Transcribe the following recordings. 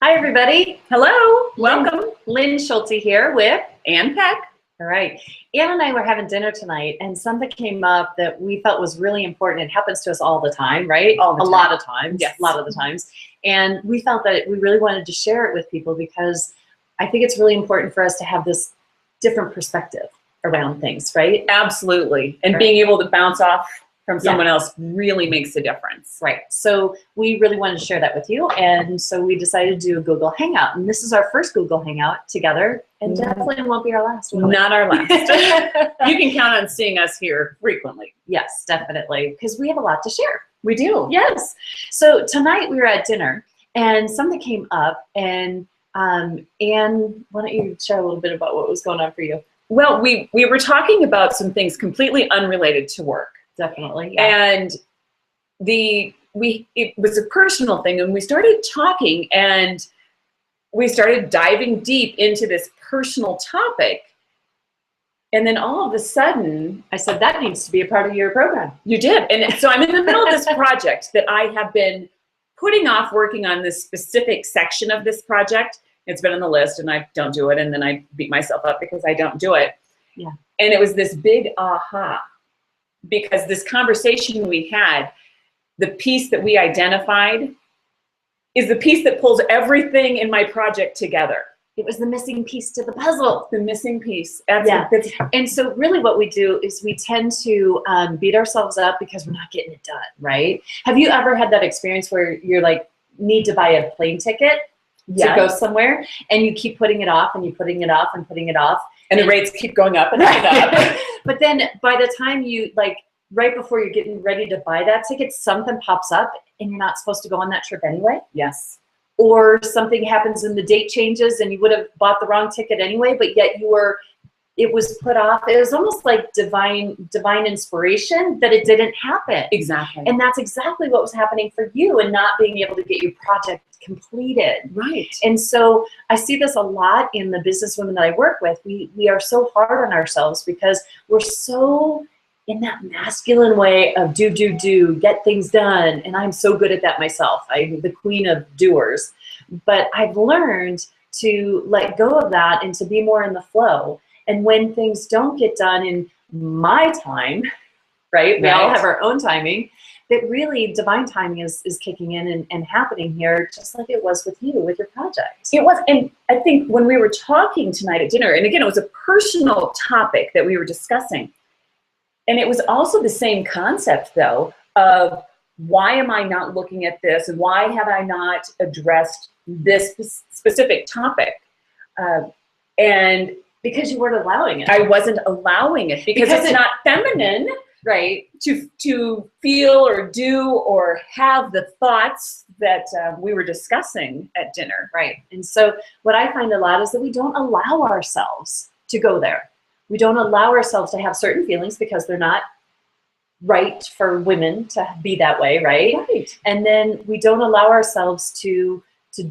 Hi, everybody. Hello. Welcome. Lynn Schulte here with Ann Peck. All right. Ann and I were having dinner tonight, and something came up that we felt was really important. It happens to us all the time, right? All the time. A lot of times. Yes. A lot of the times. And we felt that we really wanted to share it with people because I think it's really important for us to have this different perspective around things, right? Absolutely. And Right. being able to bounce off from someone else really makes a difference. Right. So we really wanted to share that with you. And so we decided to do a Google Hangout. And this is our first Google Hangout together. And definitely won't be our last one. Not our last. You can count on seeing us here frequently. Yes, definitely. Because we have a lot to share. We do. Yes. So tonight we were at dinner and something came up. And Ann, why don't you share a little bit about what was going on for you? Well, we were talking about some things completely unrelated to work. Definitely. Yeah. And it was a personal thing, and we started talking and we started diving deep into this personal topic. And then all of a sudden, I said, that needs to be a part of your program. You did. And so I'm in the middle of this project that I have been putting off working on this specific section of this project. It's been on the list and I don't do it. And then I beat myself up because I don't do it. Yeah. And it was this big aha. Because this conversation we had, the piece that we identified is the piece that pulls everything in my project together. It was the missing piece to the puzzle. The missing piece. And so really what we do is we tend to beat ourselves up because we're not getting it done, right? Have you ever had that experience where you're like, need to buy a plane ticket to go somewhere, and you keep putting it off and you're putting it off and putting it off? And the rates keep going up and up and up. But then by the time you, like, right before you're getting ready to buy that ticket, something pops up and you're not supposed to go on that trip anyway. Yes. Or something happens and the date changes and you would have bought the wrong ticket anyway, but yet it was put off. It was almost like divine inspiration that it didn't happen. Exactly. And that's exactly what was happening for you and not being able to get your project completed. Right. And so I see this a lot in the business women that I work with. We are so hard on ourselves because we're so in that masculine way of do, get things done. And I'm so good at that myself. I'm the queen of doers. But I've learned to let go of that and to be more in the flow. And when things don't get done in my time, right? We all have our own timing. That really divine timing is kicking in and happening here, just like it was with you, with your project. It was, and I think when we were talking tonight at dinner, and again, it was a personal topic that we were discussing. And it was also the same concept, though, of why am I not looking at this? And why have I not addressed this specific topic? And because you weren't allowing it. I wasn't allowing it because it's not feminine, right, to feel or do or have the thoughts that we were discussing at dinner. Right. And so what I find a lot is that we don't allow ourselves to go there. We don't allow ourselves to have certain feelings because they're not right for women to be that way, right? Right. And then we don't allow ourselves to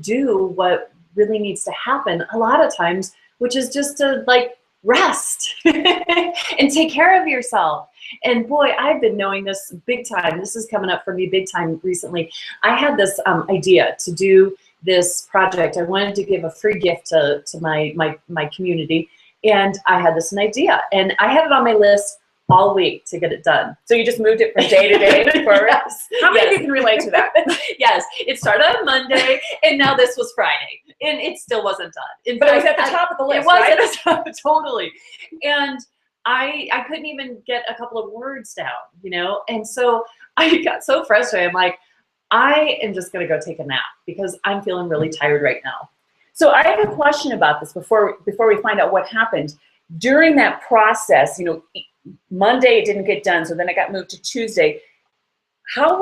do what really needs to happen a lot of times, which is just to like rest and take care of yourself. And boy, I've been knowing this big time. This is coming up for me big time recently. I had this idea to do this project. I wanted to give a free gift to my community. And I had this idea, and I had it on my list all week to get it done. So you just moved it from day to day? Yes. How many of you can relate to that? Yes. It started on Monday, and now this was Friday, and it still wasn't done. But it was at the top of the list, It was right? at the top, totally. And I couldn't even get a couple of words down, you know? And so I got so frustrated. I'm like, I am just going to go take a nap because I'm feeling really tired right now. So I have a question about this before we find out what happened. During that process, you know, Monday it didn't get done, so then it got moved to Tuesday. What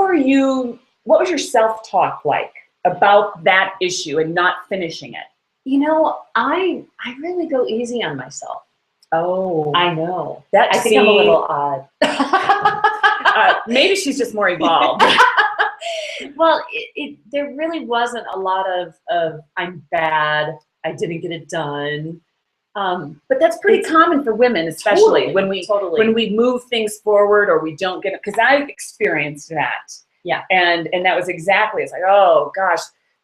was your self-talk like about that issue and not finishing it? You know, I really go easy on myself. Oh. I know. I think I'm a little odd. Maybe she's just more evolved. Well, there really wasn't a lot of I'm bad, I didn't get it done. But that's pretty common for women, especially when we move things forward or we don't get it. Because I've experienced that. Yeah. And that was exactly, it's like, oh gosh,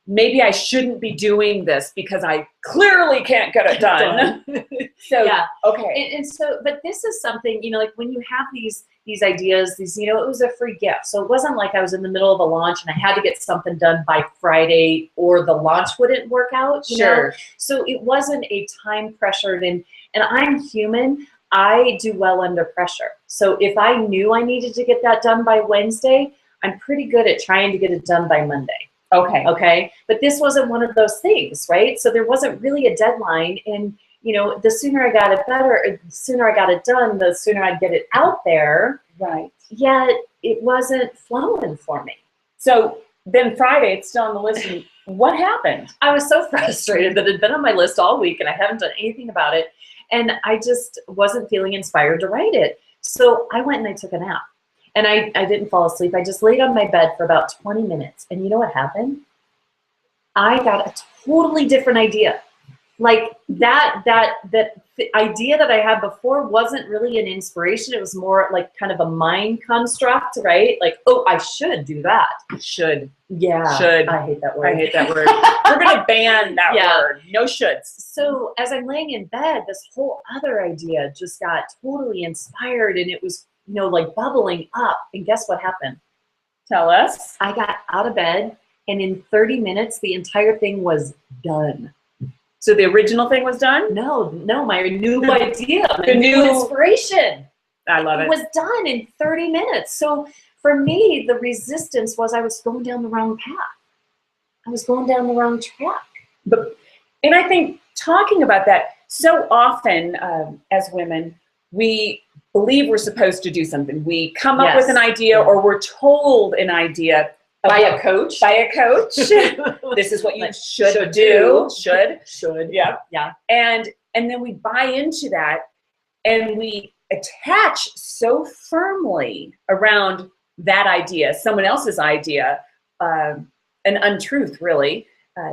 maybe I shouldn't be doing this because I clearly can't get it done. So, yeah. Okay. And so, but this is something, you know, like when you have these ideas, these, you know, it was a free gift. So it wasn't like I was in the middle of a launch and I had to get something done by Friday or the launch wouldn't work out, you know? So it wasn't a time pressured, and I'm human. I do well under pressure. So if I knew I needed to get that done by Wednesday, I'm pretty good at trying to get it done by Monday. Okay. But this wasn't one of those things, right? So there wasn't really a deadline. And, you know, the sooner I got the sooner I got it done, the sooner I'd get it out there. Right. Yet it wasn't flowing for me. So then Friday, it's still on the list. And what happened? I was so frustrated that it had been on my list all week and I haven't done anything about it. And I just wasn't feeling inspired to write it. So I went and I took a nap. And I didn't fall asleep. I just laid on my bed for about 20 minutes. And you know what happened? I got a totally different idea. Like that idea that I had before wasn't really an inspiration. It was more like kind of a mind construct, right? Like, oh, I should do that. Should. Yeah. Should. I hate that word. I hate that word. We're going to ban that word. No shoulds. So as I'm laying in bed, this whole other idea just got totally inspired, and it was, you know, like bubbling up. And guess what happened? Tell us. I got out of bed, and in 30 minutes, the entire thing was done. So the original thing was done? No, my new idea, my new inspiration. I love it. It was done in 30 minutes. So for me, the resistance was I was going down the wrong path. I was going down the wrong track. And I think talking about that, so often as women, we believe we're supposed to do something. We come up with an idea, or we're told an idea by a coach. This is what you should do. Should. Yeah. Yeah. And then we buy into that, and we attach so firmly around that idea, someone else's idea, an untruth, really.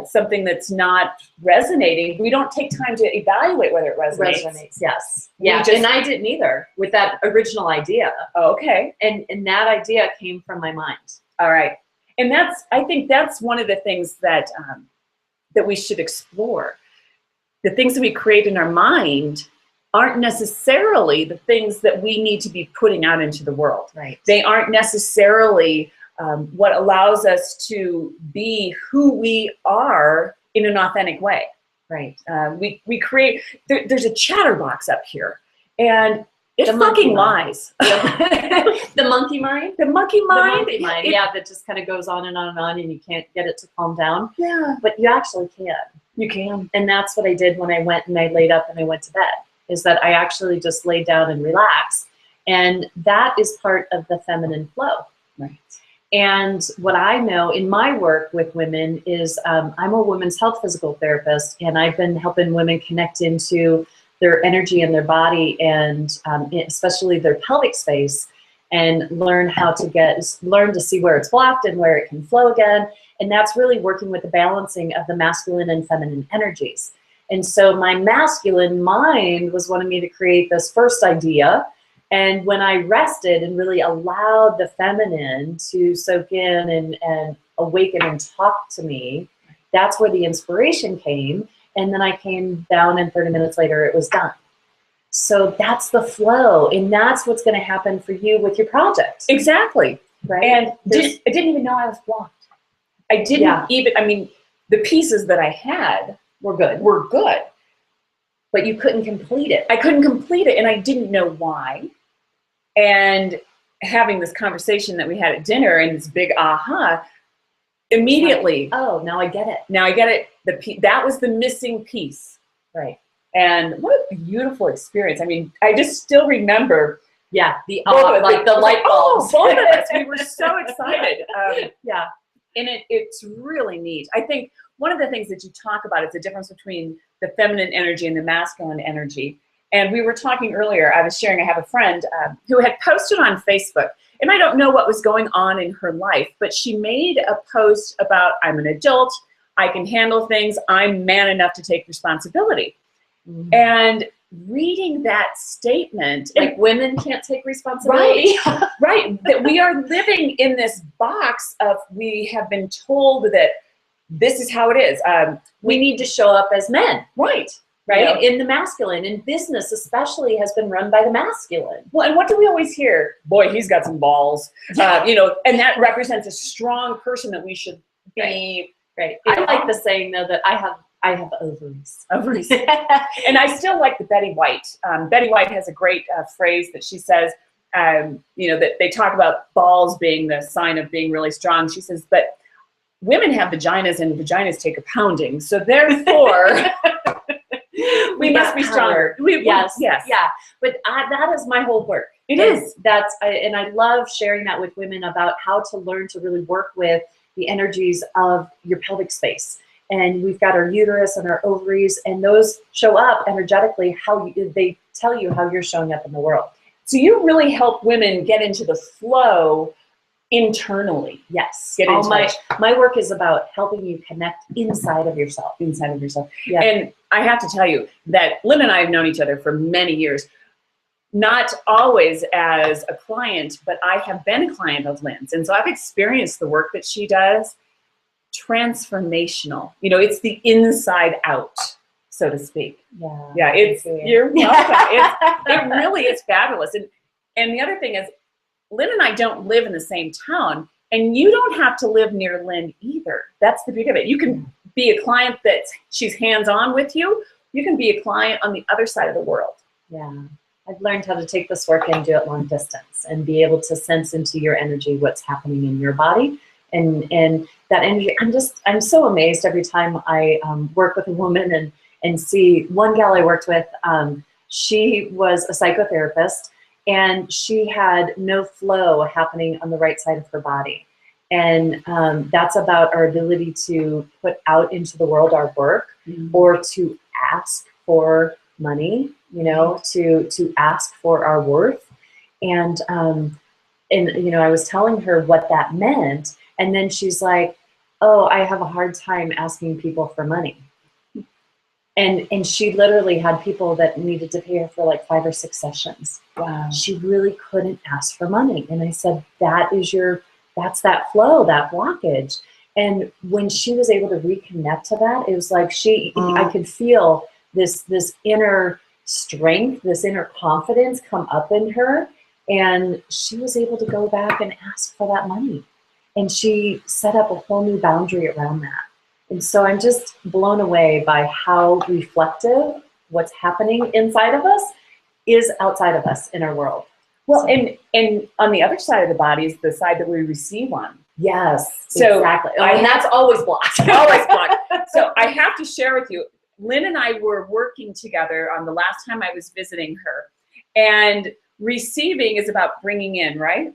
Something that's not resonating. We don't take time to evaluate whether it resonates. Yes. Yeah. And I didn't either with that original idea. Oh, okay. And that idea came from my mind. All right. And I think that's one of the things that that we should explore. The things that we create in our mind aren't necessarily the things that we need to be putting out into the world. Right. They aren't necessarily what allows us to be who we are in an authentic way. Right. We create, there's a chatterbox up here, and it The fucking lies. The monkey mind? The monkey mind? The monkey mind, yeah, that just kind of goes on and on and on, and you can't get it to calm down. Yeah. But you actually can. You can. And that's what I did when I went and I laid up and I went to bed, is that I actually just laid down and relaxed. And that is part of the feminine flow. Right. And what I know in my work with women is I'm a women's health physical therapist, and I've been helping women connect into their energy and their body, and especially their pelvic space, and learn to see where it's blocked and where it can flow again. And that's really working with the balancing of the masculine and feminine energies. And so my masculine mind was wanting me to create this first idea. And when I rested and really allowed the feminine to soak in and awaken and talk to me, that's where the inspiration came. And then I came down, and 30 minutes later, it was done. So that's the flow. And that's what's going to happen for you with your project. Exactly. Right. And I didn't even know I was blocked. I didn't even, I mean, the pieces that I had were good. But you couldn't complete it. I couldn't complete it, and I didn't know why. And having this conversation that we had at dinner, and this big aha, immediately. Oh, now I get it. Now I get it. That was the missing piece. Right. And what a beautiful experience. I mean, I just still remember. Yeah, the light bulbs. Both of us, we were so excited. Yeah. And it's really neat. I think one of the things that you talk about is the difference between the feminine energy and the masculine energy. And we were talking earlier, I was sharing, I have a friend who had posted on Facebook, and I don't know what was going on in her life, but she made a post about, I'm an adult, I can handle things, I'm man enough to take responsibility. Mm-hmm. And reading that statement, like women can't take responsibility. Right, that we are living in this box of, we have been told that this is how it is. We need to show up as men. Right. Right? In the masculine. And business especially has been run by the masculine. Well, and what do we always hear? Boy, he's got some balls. And that represents a strong person that we should be. Right. I like the saying, though, that I have ovaries. Ovaries. And I still like the Betty White. Betty White has a great phrase that she says, that they talk about balls being the sign of being really strong. She says, but women have vaginas and vaginas take a pounding. So therefore, we must be stronger. Yes. Yeah. But that is my whole work. It is. And I love sharing that with women about how to learn to really work with the energies of your pelvic space. And we've got our uterus and our ovaries, and those show up energetically. They tell you how you're showing up in the world. So you really help women get into the flow internally. Yes. My work is about helping you connect inside of yourself. Yeah. And I have to tell you that Lynn and I have known each other for many years. Not always as a client, but I have been a client of Lynn's. And so I've experienced the work that she does. Transformational. It's the inside out, so to speak. Yeah. You're welcome. It really is fabulous. And the other thing is, Lynn and I don't live in the same town, and you don't have to live near Lynn either. That's the beauty of it. You can be a client that she's hands-on with you. You can be a client on the other side of the world. Yeah. I've learned how to take this work and do it long distance and be able to sense into your energy what's happening in your body. And that energy, I'm so amazed every time I work with a woman and see one gal I worked with, she was a psychotherapist, and she had no flow happening on the right side of her body. And that's about our ability to put out into the world our work, or to ask for money, to ask for our worth. And I was telling her what that meant. And then she's like, oh, I have a hard time asking people for money. And she literally had people that needed to pay her for like 5 or 6 sessions. Wow. She really couldn't ask for money. And I said, that's that flow, that blockage. And when she was able to reconnect to that, it was like I could feel this inner strength, this inner confidence come up in her. And she was able to go back and ask for that money. And she set up a whole new boundary around that. And so I'm just blown away by how reflective what's happening inside of us is outside of us in our world. Well, and on the other side of the body is the side that we receive on. Yes, so exactly. And that's always blocked. Always blocked. So I have to share with you, Lynn and I were working together on the last time I was visiting her. And receiving is about bringing in, right?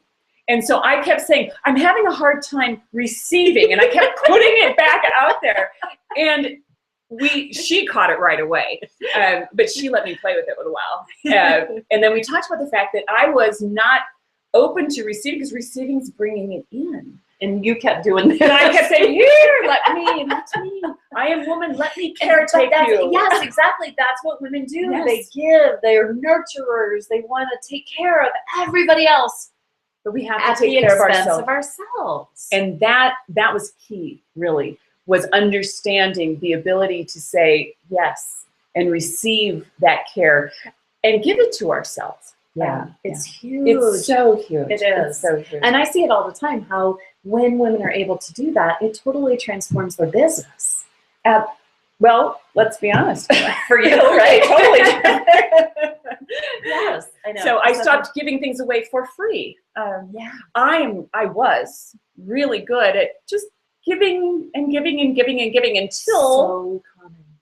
And so I kept saying, I'm having a hard time receiving. And I kept putting it back out there. And she caught it right away. But she let me play with it for a while. And then we talked about the fact that I was not open to receiving, because receiving is bringing it in. And you kept doing that. And I kept saying, here, let me. I am woman, let me caretake you. Yes, exactly. That's what women do. Yes. They give. They're nurturers. They want to take care of everybody else. But we have to take care of ourselves. And that was key, really, was understanding the ability to say yes and receive that care and give it to ourselves. Yeah, it's huge. It's so huge. It is. It's so huge. And I see it all the time, how when women are able to do that, it totally transforms their business. Well, let's be honest. For you, right? Totally. Yes, I know. So I stopped giving things away for free. I was really good at just giving and giving and giving and giving until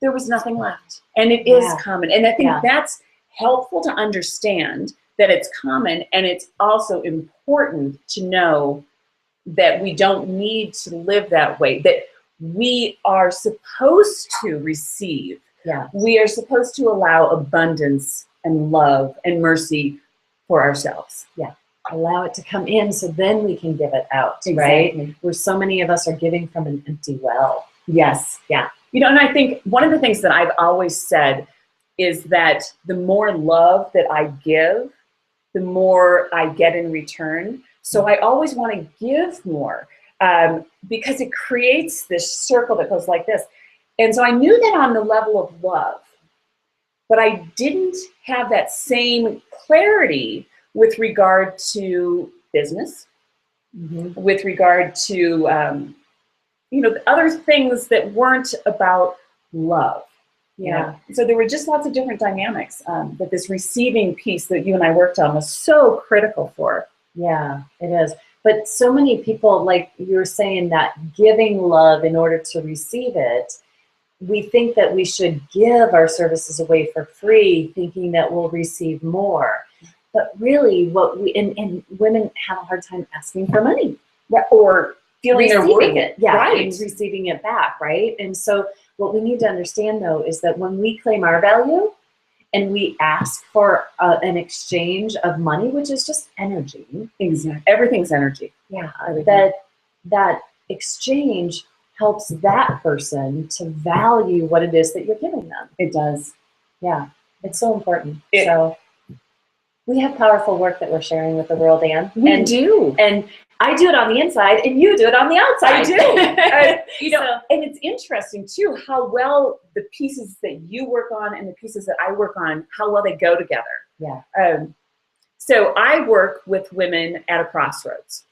there was nothing left. And it is common. And I think that's helpful to understand, that it's common, and it's also important to know that we don't need to live that way, that we are supposed to receive. Yeah. We are supposed to allow abundance and love and mercy for ourselves. Yeah. Allow it to come in so then we can give it out, exactly. Right? Where so many of us are giving from an empty well. Yes. Yeah. And I think one of the things that I've always said is that the more love that I give, the more I get in return. So I always want to give more. because it creates this circle that goes like this. And so I knew that on the level of love, but I didn't have that same clarity with regard to business, with regard to, other things that weren't about love. Yeah. So there were just lots of different dynamics that this receiving piece that you and I worked on was so critical for. Yeah, it is. But so many people, like you were saying, that giving love in order to receive it, we think that we should give our services away for free, thinking that we'll receive more. But really, what we and women have a hard time asking for money, or feeling they're worth it, right, and receiving it back, right? And so, what we need to understand, though, is that when we claim our value and we ask for an exchange of money, which is just energy. Exactly. Everything's energy. Yeah. That exchange helps that person to value what it is that you're giving them. It does. Yeah. It's so important. So we have powerful work that we're sharing with the world, Ann. We do. And I do it on the inside, and you do it on the outside. I do. And it's interesting, too, how well the pieces that you work on and the pieces that I work on, how well they go together. Yeah. So I work with women at a crossroads.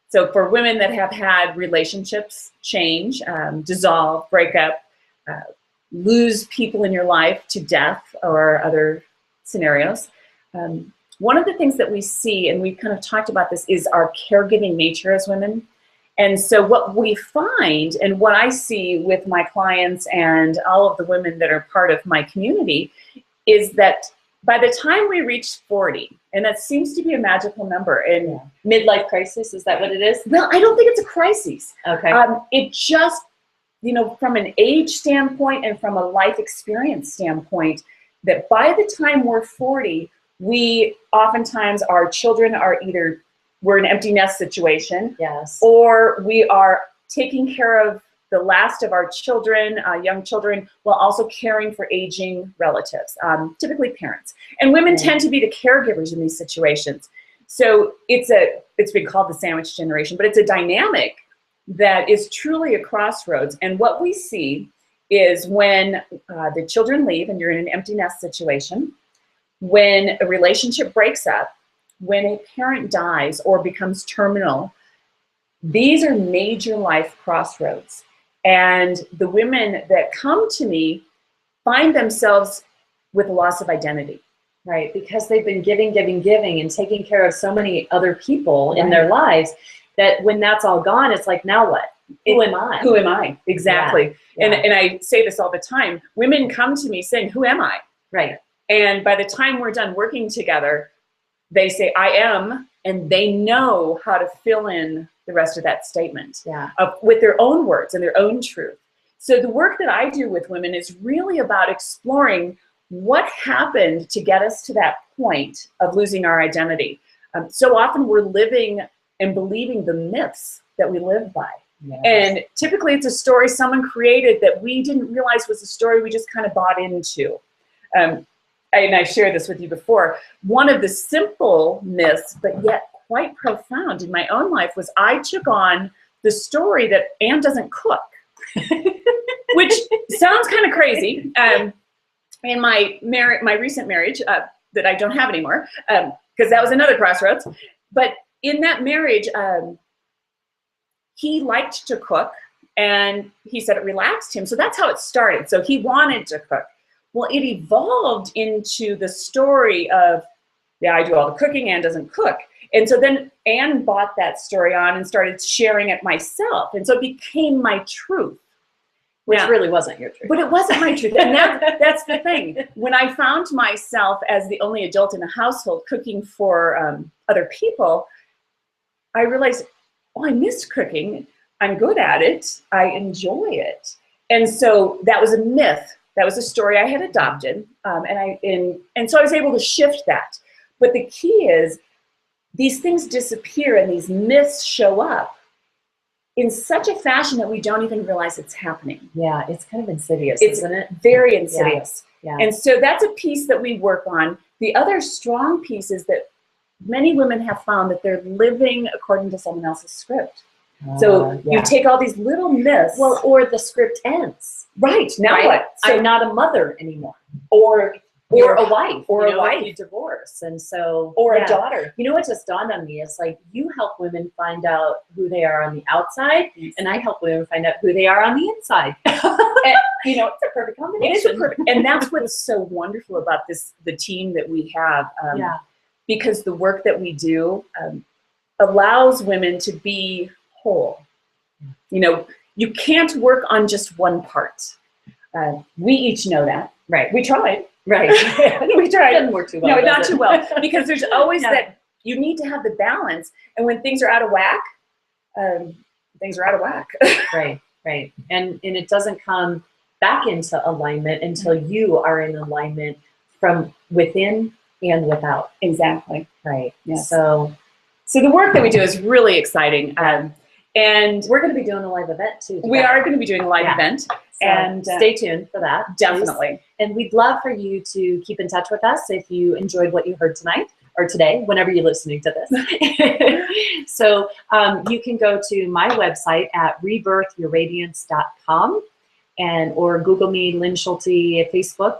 So for women that have had relationships change, dissolve, break up, lose people in your life to death or other scenarios, one of the things that we see, and we've kind of talked about this, is our caregiving nature as women. And so what we find, and what I see with my clients and all of the women that are part of my community, is that by the time we reach 40, and that seems to be a magical number, and midlife crisis, is that what it is? Well, I don't think it's a crisis. Okay. It just, from an age standpoint and from a life experience standpoint, that by the time we're 40, we oftentimes, our children are either, we're in an empty nest situation, yes, or we are taking care of the last of our children, young children, while also caring for aging relatives, typically parents. And women tend to be the caregivers in these situations. So it's been called the sandwich generation, but it's a dynamic that is truly a crossroads. And what we see is when the children leave and you're in an empty nest situation, when a relationship breaks up, when a parent dies or becomes terminal, these are major life crossroads. And the women that come to me find themselves with a loss of identity. Right, because they've been giving and taking care of so many other people in their lives that when that's all gone, it's like, now what? Who am I? Who am I? Exactly. Yeah. And I say this all the time. Women come to me saying, who am I? Right. And by the time we're done working together, they say, I am, and they know how to fill in the rest of that statement with their own words and their own truth. So the work that I do with women is really about exploring what happened to get us to that point of losing our identity. So often we're living and believing the myths that we live by. Yes. And typically it's a story someone created that we didn't realize was a story we just kind of bought into. And I shared this with you before. One of the simple myths, but yet quite profound in my own life, was I took on the story that Ann doesn't cook, which sounds kind of crazy. In my recent marriage, that I don't have anymore, because that was another crossroads. But in that marriage, he liked to cook, and he said it relaxed him. So that's how it started. So he wanted to cook. Well, it evolved into the story of, I do all the cooking, Ann doesn't cook. And so then Ann bought that story on and started sharing it myself. And so it became my truth. Which really wasn't your truth. But it wasn't my truth. And that's the thing. When I found myself as the only adult in the household cooking for other people, I realized, I miss cooking. I'm good at it. I enjoy it. And so that was a myth. That was a story I had adopted. And so I was able to shift that. But the key is, these things disappear and these myths show up in such a fashion that we don't even realize it's happening. Yeah, it's kind of insidious, isn't it? Very insidious. Yeah. And so that's a piece that we work on. The other strong piece is that many women have found that they're living according to someone else's script. So Yeah. you take all these little myths. Well, or the script ends. Right, now Right? what? So, I'm not a mother anymore. or Or a wife. or you a know, if wife. you divorce. And so, or yeah. a daughter. You know what just dawned on me is like you help women find out who they are on the outside, and I help women find out who they are on the inside. And, you know, It's a perfect it combination. is a perfect, and that's what's so wonderful about the team that we have. Yeah. Because the work that we do allows women to be whole. You know, you can't work on just one part. We each know that. Right. We tried. Right. We tried. Doesn't work too well. No, does not it? too well. Because there's always Yeah. that you need to have the balance. And when things are out of whack, things are out of whack. Right. Right. And it doesn't come back into alignment until you are in alignment from within and without. Exactly. Right. Yes. So the work that we do is really exciting. And we're going to be doing a live event too. we are going to be doing a live event. So And stay tuned for that. definitely. Please. And we'd love for you to keep in touch with us if you enjoyed what you heard tonight or today, whenever you're listening to this. So you can go to my website at rebirthyourradiance.com or Google me, Lynn Schulte at Facebook.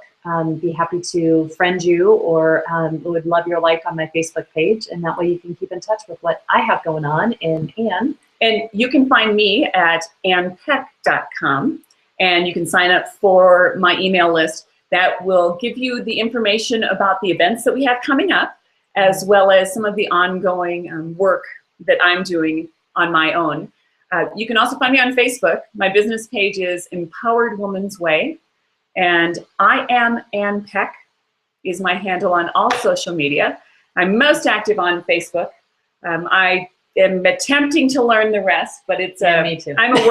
Be happy to friend you or would love your like on my Facebook page. And that way you can keep in touch with what I have going on in Ann. And you can find me at annpeck.com. And you can sign up for my email list that will give you the information about the events that we have coming up, as well as some of the ongoing work that I'm doing on my own. You can also find me on Facebook. My business page is Empowered Woman's Way. And I am Ann Peck is my handle on all social media. I'm most active on Facebook. I am attempting to learn the rest, but it's me too. I'm a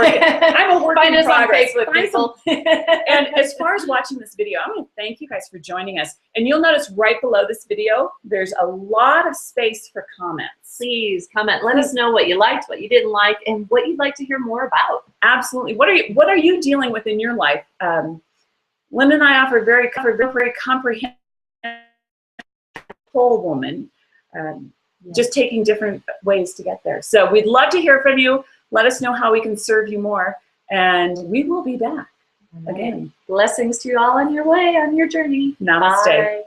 work Find in us on progress. Facebook, people. And as far as watching this video, I want to thank you guys for joining us. And you'll notice right below this video, there's a lot of space for comments. Please comment. Let us know what you liked, what you didn't like, and what you'd like to hear more about. Absolutely. What are you dealing with in your life? Lynn and I offer very comprehensive whole woman. Just taking different ways to get there. So we'd love to hear from you. Let us know how we can serve you more. And we will be back again. Blessings to you all on your way, on your journey. Namaste. Bye.